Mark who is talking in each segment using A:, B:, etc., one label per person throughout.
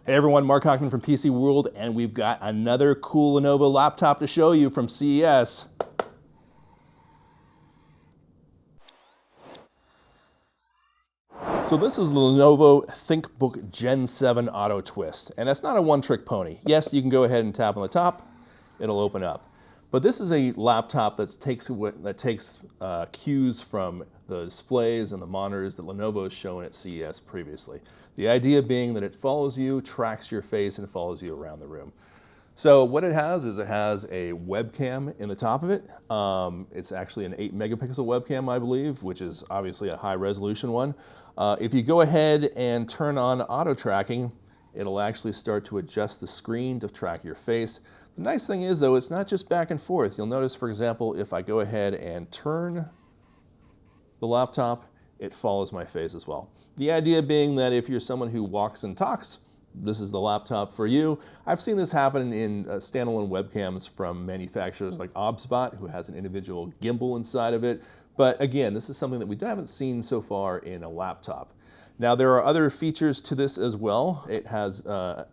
A: Hey everyone, Mark Hockman from PC World, and we've got another cool Lenovo laptop to show you from CES. So this is the Lenovo ThinkBook Gen 7 Auto Twist, and it's not a one-trick pony. Yes, you can go ahead and tap on the top, it'll open up. But this is a laptop that takes cues from the displays and the monitors that Lenovo has shown at CES previously. The idea being that it follows you, tracks your face, and follows you around the room. So what it has is it has a webcam in the top of it. It's actually an 8 megapixel webcam, I believe, which is obviously a high resolution one. If you go ahead and turn on auto tracking, it'll actually start to adjust the screen to track your face. The nice thing is though, it's not just back and forth. You'll notice, for example, if I go ahead and turn the laptop, it follows my face as well. The idea being that if you're someone who walks and talks, this is the laptop for you. I've seen this happen in standalone webcams from manufacturers like OBSBot, who has an individual gimbal inside of it. But again, this is something that we haven't seen so far in a laptop. Now there are other features to this as well. It has a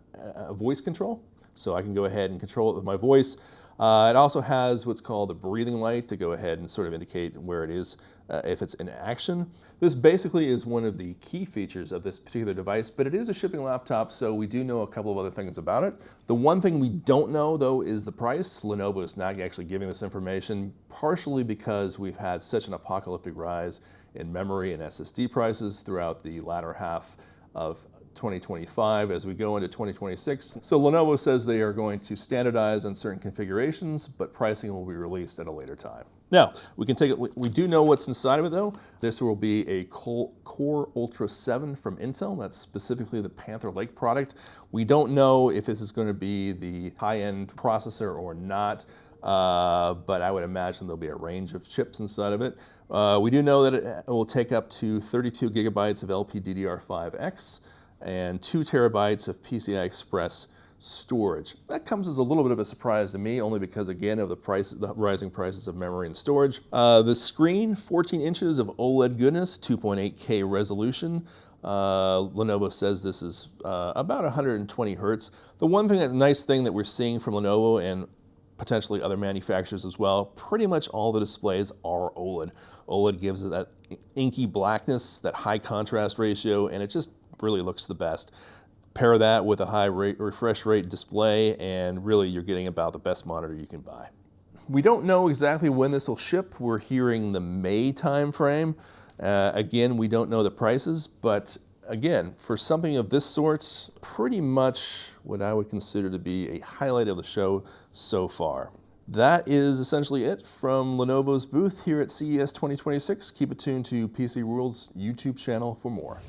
A: voice control, so I can go ahead and control it with my voice. It also has what's called a breathing light to go ahead and sort of indicate where it is if it's in action. This basically is one of the key features of this particular device, but it is a shipping laptop, so we do know a couple of other things about it. The one thing we don't know though is the price. Lenovo is not actually giving this information, partially because we've had such an apocalyptic rise in memory and SSD prices throughout the latter half of 2025 as we go into 2026. So Lenovo says they are going to standardize on certain configurations, but pricing will be released at a later time. Now, we do know what's inside of it though. This will be a Core Ultra 7 from Intel. That's specifically the Panther Lake product. We don't know if this is going to be the high-end processor or not, but I would imagine there'll be a range of chips inside of it. We do know that it will take up to 32 gigabytes of LPDDR5X and 2 terabytes of PCI Express storage. That comes as a little bit of a surprise to me, only because, again, of the rising prices of memory and storage. The screen, 14 inches of OLED goodness, 2.8K resolution. Lenovo says this is about 120 hertz. The nice thing that we're seeing from Lenovo and potentially other manufacturers as well, pretty much all the displays are OLED. OLED gives it that inky blackness, that high contrast ratio, and it just really looks the best. Pair that with a high refresh rate display, and really you're getting about the best monitor you can buy. We don't know exactly when this will ship. We're hearing the May timeframe. Again, we don't know the prices, but again, for something of this sort, pretty much what I would consider to be a highlight of the show so far. That is essentially it from Lenovo's booth here at CES 2026. Keep it tuned to PC World's YouTube channel for more.